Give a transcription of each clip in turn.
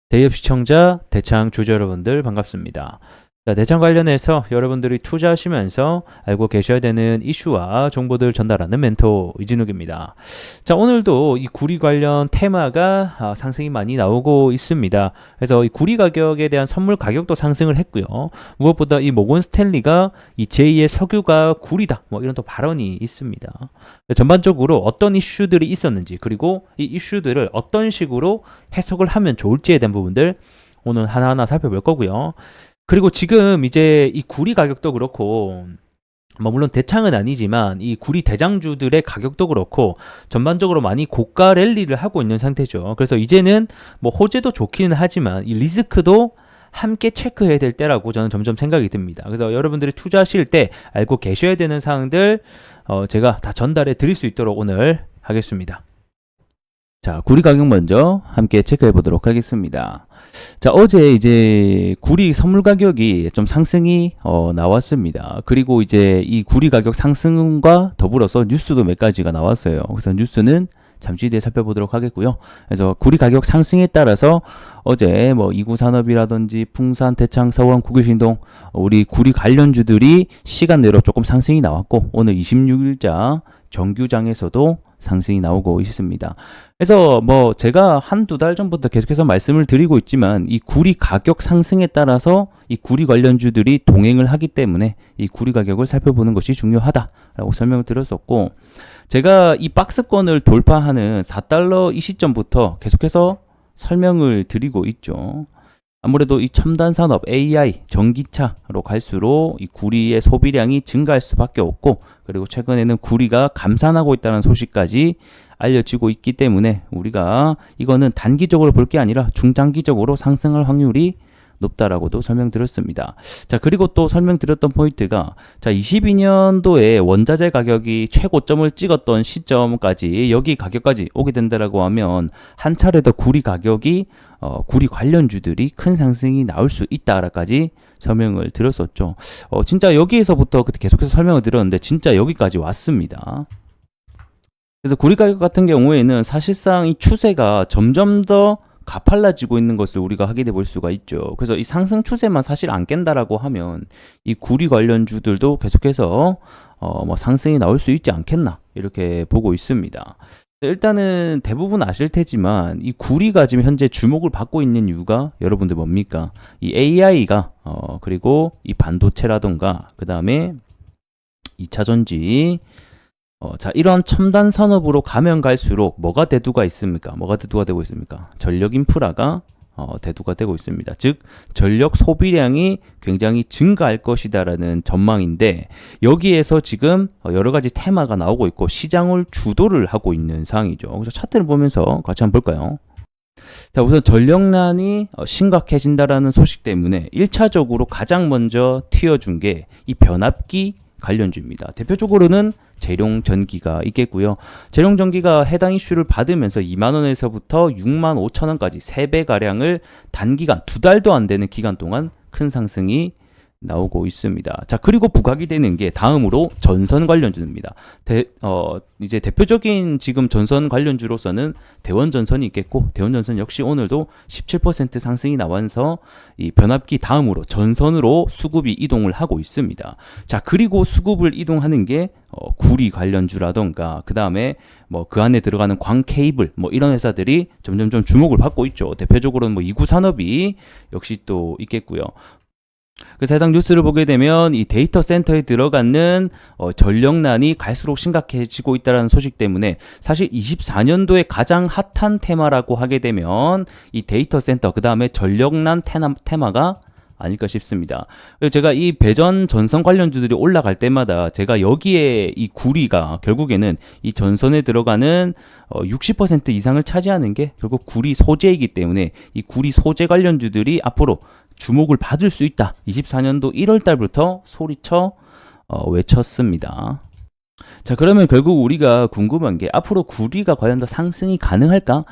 대기업 시청자, 대창 주주 여러분들 반갑습니다. 자, 대창 관련해서 여러분들이 투자하시면서 알고 계셔야 되는 이슈와 정보들 전달하는 멘토 이진욱입니다. 자, 오늘도 이 구리 관련 테마가 상승이 많이 나오고 있습니다. 그래서 이 구리 가격에 대한 선물 가격도 상승을 했고요. 무엇보다 이 모건 스탠리가 이 제2의 석유가 구리다, 뭐 이런 또 발언이 있습니다. 전반적으로 어떤 이슈들이 있었는지, 그리고 이 이슈들을 어떤 식으로 해석을 하면 좋을지에 대한 부분들 오늘 하나하나 살펴볼 거고요. 그리고 지금 이제 이 구리 가격도 그렇고, 뭐 물론 대창은 아니지만 이 구리 대장주들의 가격도 그렇고 전반적으로 많이 고가 랠리를 하고 있는 상태죠. 그래서 이제는 뭐 호재도 좋기는 하지만 이 리스크도 함께 체크해야 될 때라고 저는 점점 생각이 듭니다. 그래서 여러분들이 투자하실 때 알고 계셔야 되는 사항들 제가 다 전달해 드릴 수 있도록 오늘 하겠습니다. 자, 구리 가격 먼저 함께 체크해 보도록 하겠습니다. 자, 어제 이제 구리 선물 가격이 좀 상승이 나왔습니다. 그리고 이제 이 구리 가격 상승과 더불어서 뉴스도 몇 가지가 나왔어요. 그래서 뉴스는 잠시 뒤에 살펴보도록 하겠고요. 그래서 구리 가격 상승에 따라서 어제 뭐 이구산업이라든지 풍산, 대창, 서원, 국유신동 우리 구리 관련주들이 시간 내로 조금 상승이 나왔고 오늘 26일자 정규장에서도 상승이 나오고 있습니다. 그래서 뭐 제가 한두 달 전부터 계속해서 말씀을 드리고 있지만 이 구리 가격 상승에 따라서 이 구리 관련주들이 동행을 하기 때문에 이 구리 가격을 살펴보는 것이 중요하다라고 설명을 드렸었고, 제가 이 박스권을 돌파하는 4달러 이 시점부터 계속해서 설명을 드리고 있죠. 아무래도 이 첨단 산업, AI, 전기차로 갈수록 이 구리의 소비량이 증가할 수밖에 없고, 그리고 최근에는 구리가 감산하고 있다는 소식까지 알려지고 있기 때문에 우리가 이거는 단기적으로 볼 게 아니라 중장기적으로 상승할 확률이 높다라고도 설명드렸습니다. 자, 그리고 또 설명드렸던 포인트가, 자, 22년도에 원자재 가격이 최고점을 찍었던 시점까지 여기 가격까지 오게 된다라고 하면 한 차례 더 구리 가격이 구리 관련주들이 큰 상승이 나올 수 있다라까지 설명을 드렸었죠. 진짜 여기에서부터 그때 계속해서 설명을 드렸는데 진짜 여기까지 왔습니다. 그래서 구리 가격 같은 경우에는 사실상 이 추세가 점점 더 가팔라지고 있는 것을 우리가 확인해 볼 수가 있죠. 그래서 이 상승 추세만 사실 안 깬다라고 하면 이 구리 관련주들도 계속해서 뭐 상승이 나올 수 있지 않겠나 이렇게 보고 있습니다. 일단은 대부분 아실 테지만 이 구리가 지금 현재 주목을 받고 있는 이유가 여러분들 뭡니까? 이 AI가 그리고 이 반도체라던가 그 다음에 2차전지 자, 이런 첨단 산업으로 가면 갈수록 뭐가 대두가 있습니까? 뭐가 대두가 되고 있습니까? 전력 인프라가 대두가 되고 있습니다. 즉 전력 소비량이 굉장히 증가할 것이다라는 전망인데, 여기에서 지금 여러 가지 테마가 나오고 있고 시장을 주도를 하고 있는 상황이죠. 그래서 차트를 보면서 같이 한번 볼까요? 자, 우선 전력난이 심각해진다라는 소식 때문에 1차적으로 가장 먼저 튀어준 게 이 변압기 관련주입니다. 대표적으로는 재룡전기가 있겠고요. 재룡전기가 해당 이슈를 받으면서 2만원에서부터 6만 5천원까지 3배가량을 단기간 2달도 안 되는 기간 동안 큰 상승이 나오고 있습니다. 자, 그리고 부각이 되는 게 다음으로 전선 관련주입니다. 이제 대표적인 지금 전선 관련주로서는 대원전선이 있겠고, 대원전선 역시 오늘도 17% 상승이 나와서 이 변압기 다음으로 전선으로 수급이 이동을 하고 있습니다. 자, 그리고 수급을 이동하는 게 구리 관련주라던가 그 다음에 뭐 그 안에 들어가는 광 케이블 뭐 이런 회사들이 점점점 주목을 받고 있죠. 대표적으로는 뭐 이구산업이 역시 또 있겠고요. 그래서 해당 뉴스를 보게 되면 이 데이터 센터에 들어가는 전력난이 갈수록 심각해지고 있다는 소식 때문에 사실 24년도에 가장 핫한 테마라고 하게 되면 이 데이터 센터 그 다음에 전력난 테마가 아닐까 싶습니다. 제가 이 배전 전선 관련주들이 올라갈 때마다 제가 여기에 이 구리가 결국에는 이 전선에 들어가는 60% 이상을 차지하는 게 결국 구리 소재이기 때문에 이 구리 소재 관련주들이 앞으로 주목을 받을 수 있다. 24년도 1월 달부터 소리쳐 외쳤습니다. 자, 그러면 결국 우리가 궁금한 게 앞으로 구리가 과연 더 상승이 가능할까?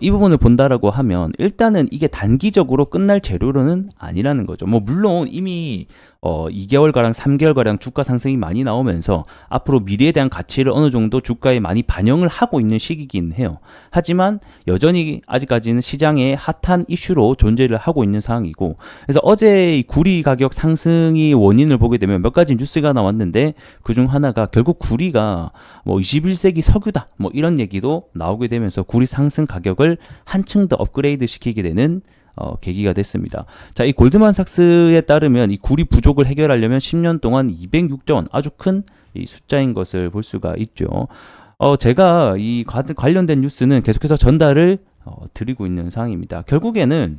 이 부분을 본다라고 하면 일단은 이게 단기적으로 끝날 재료로는 아니라는 거죠. 뭐 물론 이미 2개월가량 3개월가량 주가 상승이 많이 나오면서 앞으로 미래에 대한 가치를 어느 정도 주가에 많이 반영을 하고 있는 시기긴 해요. 하지만 여전히 아직까지는 시장의 핫한 이슈로 존재를 하고 있는 상황이고, 그래서 어제 이 구리 가격 상승이 원인을 보게 되면 몇 가지 뉴스가 나왔는데 그중 하나가 결국 구리가 뭐 21세기 석유다 뭐 이런 얘기도 나오게 되면서 구리 상승 가격을 한층 더 업그레이드 시키게 되는 계기가 됐습니다. 자, 이 골드만삭스에 따르면 이 구리 부족을 해결하려면 10년 동안 206조 원, 아주 큰 이 숫자인 것을 볼 수가 있죠. 제가 이 관련된 뉴스는 계속해서 전달을 드리고 있는 상황입니다. 결국에는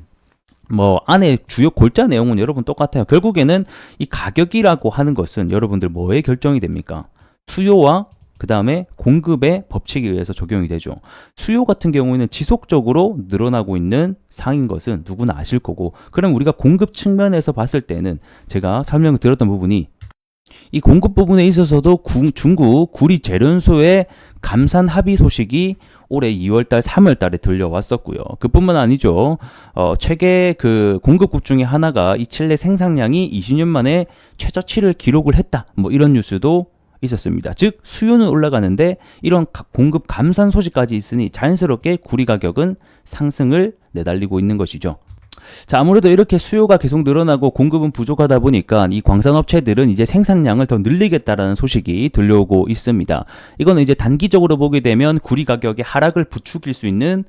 뭐 안에 주요 골자 내용은 여러분 똑같아요. 결국에는 이 가격이라고 하는 것은 여러분들 뭐에 결정이 됩니까? 수요와 그 다음에 공급의 법칙에 의해서 적용이 되죠. 수요 같은 경우에는 지속적으로 늘어나고 있는 상인 것은 누구나 아실 거고, 그럼 우리가 공급 측면에서 봤을 때는 제가 설명을 드렸던 부분이 이 공급 부분에 있어서도 중국 구리 재련소의 감산 합의 소식이 올해 2월달, 3월달에 들려왔었고요. 그뿐만 아니죠. 최대 그 공급국 중에 하나가 이 칠레 생산량이 20년 만에 최저치를 기록을 했다. 뭐 이런 뉴스도 있었습니다. 즉 수요는 올라가는데 이런 공급 감산 소식까지 있으니 자연스럽게 구리 가격은 상승을 내달리고 있는 것이죠. 자, 아무래도 이렇게 수요가 계속 늘어나고 공급은 부족하다 보니까 이 광산업체들은 이제 생산량을 더 늘리겠다라는 소식이 들려오고 있습니다. 이거는 이제 단기적으로 보게 되면 구리 가격의 하락을 부추길 수 있는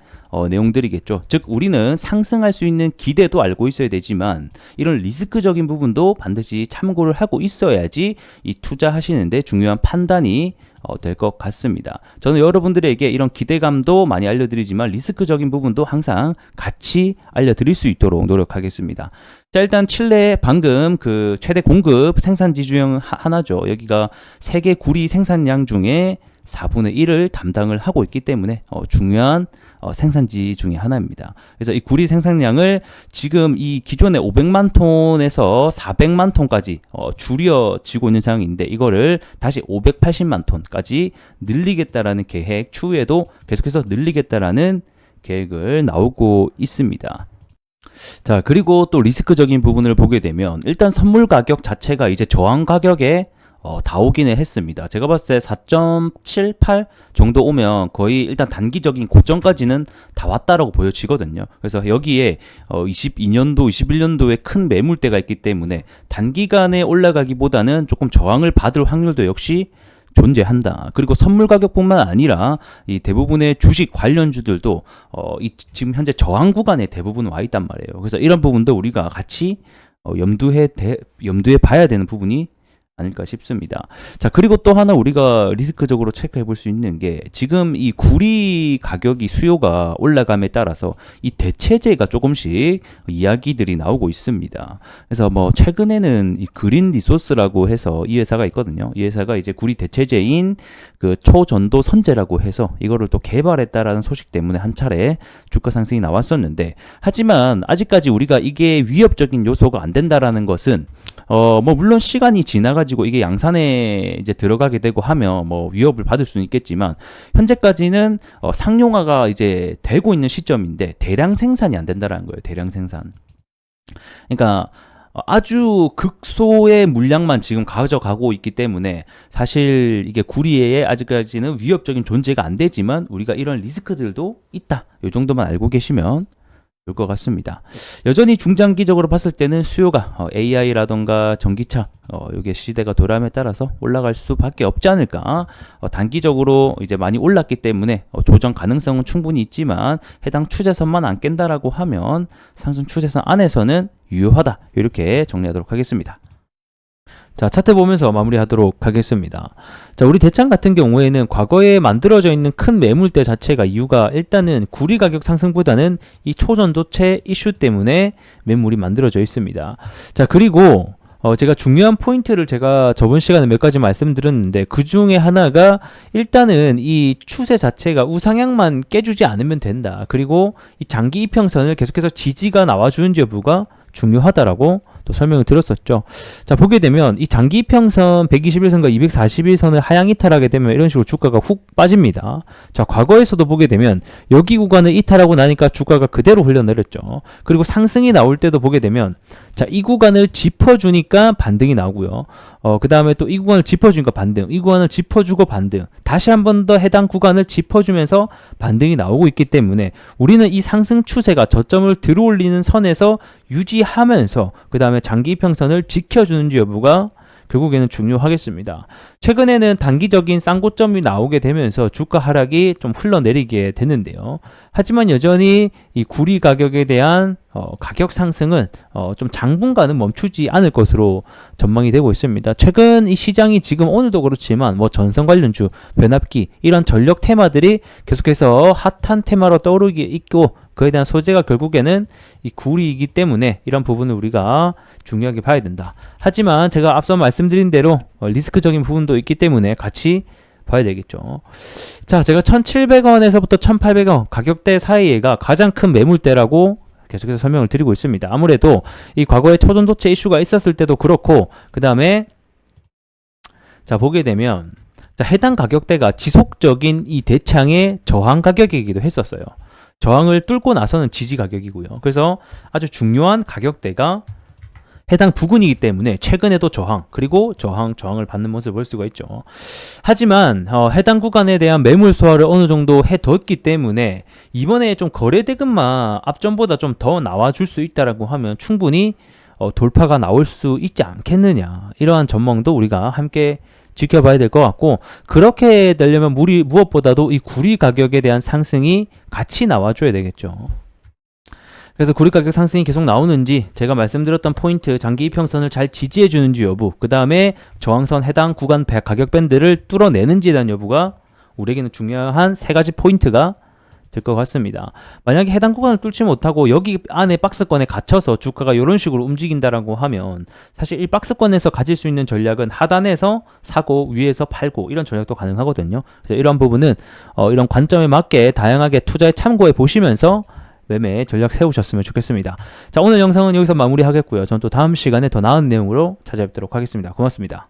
내용들이겠죠. 즉 우리는 상승할 수 있는 기대도 알고 있어야 되지만 이런 리스크적인 부분도 반드시 참고를 하고 있어야지 이 투자하시는데 중요한 판단이 될 것 같습니다. 저는 여러분들에게 이런 기대감도 많이 알려드리지만 리스크적인 부분도 항상 같이 알려드릴 수 있도록 노력하겠습니다. 자, 일단 칠레 방금 그 최대 공급 생산지 중 하나죠. 여기가 세계 구리 생산량 중에 4분의 1을 담당을 하고 있기 때문에 중요한 생산지 중에 하나입니다. 그래서 이 구리 생산량을 지금 이 기존의 500만 톤에서 400만 톤까지 줄여지고 있는 상황인데 이거를 다시 580만 톤까지 늘리겠다라는 계획, 추후에도 계속해서 늘리겠다라는 계획을 나오고 있습니다. 자, 그리고 또 리스크적인 부분을 보게 되면 일단 선물 가격 자체가 이제 저항 가격에 다 오기는 했습니다. 제가 봤을 때 4.78 정도 오면 거의 일단 단기적인 고점까지는 다 왔다라고 보여지거든요. 그래서 여기에 22년도, 21년도에 큰 매물대가 있기 때문에 단기간에 올라가기보다는 조금 저항을 받을 확률도 역시 존재한다. 그리고 선물 가격뿐만 아니라 이 대부분의 주식 관련주들도 지금 현재 저항 구간에 대부분 와 있단 말이에요. 그래서 이런 부분도 우리가 같이 염두에 봐야 되는 부분이 아닐까 싶습니다. 자, 그리고 또 하나 우리가 리스크적으로 체크해 볼 수 있는 게 지금 이 구리 가격이 수요가 올라감에 따라서 이 대체재가 조금씩 이야기들이 나오고 있습니다. 그래서 뭐 최근에는 이 그린 리소스라고 해서 이 회사가 있거든요. 이 회사가 이제 구리 대체재인 그 초전도 선재라고 해서 이거를 또 개발했다라는 소식 때문에 한 차례 주가 상승이 나왔었는데, 하지만 아직까지 우리가 이게 위협적인 요소가 안 된다라는 것은 뭐 물론 시간이 지나가지고 이게 양산에 이제 들어가게 되고 하면 뭐 위협을 받을 수는 있겠지만 현재까지는 상용화가 이제 되고 있는 시점인데 대량 생산이 안 된다라는 거예요. 대량 생산. 그러니까 아주 극소의 물량만 지금 가져가고 있기 때문에 사실 이게 구리에 아직까지는 위협적인 존재가 안 되지만 우리가 이런 리스크들도 있다. 이 정도만 알고 계시면 될 것 같습니다. 여전히 중장기적으로 봤을 때는 수요가 AI라던가 전기차 이게 시대가 돌아감에 따라서 올라갈 수밖에 없지 않을까. 단기적으로 이제 많이 올랐기 때문에 조정 가능성은 충분히 있지만 해당 추세선만 안 깬다라고 하면 상승 추세선 안에서는 유효하다. 이렇게 정리하도록 하겠습니다. 자, 차트 보면서 마무리하도록 하겠습니다. 자, 우리 대창 같은 경우에는 과거에 만들어져 있는 큰 매물대 자체가 이유가 일단은 구리 가격 상승보다는 이 초전도체 이슈 때문에 매물이 만들어져 있습니다. 자, 그리고 제가 중요한 포인트를 제가 저번 시간에 몇 가지 말씀드렸는데 그 중에 하나가 일단은 이 추세 자체가 우상향만 깨주지 않으면 된다. 그리고 이 장기 이평선을 계속해서 지지가 나와주는 여부가 중요하다라고 또 설명을 드렸었죠. 자, 보게 되면 이 장기 이평선 121선과 241선을 하향 이탈하게 되면 이런 식으로 주가가 훅 빠집니다. 자, 과거에서도 보게 되면 여기 구간을 이탈하고 나니까 주가가 그대로 흘러내렸죠. 그리고 상승이 나올 때도 보게 되면 자, 이 구간을 짚어주니까 반등이 나오고요. 그 다음에 또 이 구간을 짚어주니까 반등, 이 구간을 짚어주고 반등, 다시 한 번 더 해당 구간을 짚어주면서 반등이 나오고 있기 때문에 우리는 이 상승 추세가 저점을 들어올리는 선에서 유지하면서 그 다음에 장기 이평선을 지켜주는지 여부가 결국에는 중요하겠습니다. 최근에는 단기적인 쌍고점이 나오게 되면서 주가 하락이 좀 흘러내리게 됐는데요. 하지만 여전히 이 구리 가격에 대한 가격 상승은 좀 당분간은 멈추지 않을 것으로 전망이 되고 있습니다. 최근 이 시장이 지금 오늘도 그렇지만 뭐 전선 관련주, 변압기 이런 전력 테마들이 계속해서 핫한 테마로 떠오르게 있고 그에 대한 소재가 결국에는 이 구리이기 때문에 이런 부분을 우리가 중요하게 봐야 된다. 하지만 제가 앞서 말씀드린 대로 리스크적인 부분도 있기 때문에 같이 봐야 되겠죠. 자, 제가 1,700원에서부터 1,800원 가격대 사이에가 가장 큰 매물대라고 계속해서 설명을 드리고 있습니다. 아무래도 이 과거에 초전도체 이슈가 있었을 때도 그렇고 그 다음에 자 보게 되면 자, 해당 가격대가 지속적인 이 대창의 저항 가격이기도 했었어요. 저항을 뚫고 나서는 지지 가격이고요. 그래서 아주 중요한 가격대가 해당 부근이기 때문에 최근에도 저항 그리고 저항을 받는 모습을 볼 수가 있죠. 하지만 해당 구간에 대한 매물 소화를 어느 정도 해뒀기 때문에 이번에 좀 거래 대금만 앞전보다 좀 더 나와줄 수 있다라고 하면 충분히 돌파가 나올 수 있지 않겠느냐, 이러한 전망도 우리가 함께 지켜봐야 될 것 같고, 그렇게 되려면 무엇보다도 이 구리 가격에 대한 상승이 같이 나와줘야 되겠죠. 그래서 구리 가격 상승이 계속 나오는지, 제가 말씀드렸던 포인트 장기 이평선을 잘 지지해 주는지 여부, 그 다음에 저항선 해당 구간 가격 밴드를 뚫어내는지에 대한 여부가 우리에게는 중요한 세 가지 포인트가 될 것 같습니다. 만약에 해당 구간을 뚫지 못하고 여기 안에 박스권에 갇혀서 주가가 이런 식으로 움직인다라고 하면 사실 이 박스권에서 가질 수 있는 전략은 하단에서 사고 위에서 팔고 이런 전략도 가능하거든요. 그래서 이런 부분은 이런 관점에 맞게 다양하게 투자에 참고해 보시면서 매매 전략 세우셨으면 좋겠습니다. 자, 오늘 영상은 여기서 마무리하겠고요. 저는 또 다음 시간에 더 나은 내용으로 찾아뵙도록 하겠습니다. 고맙습니다.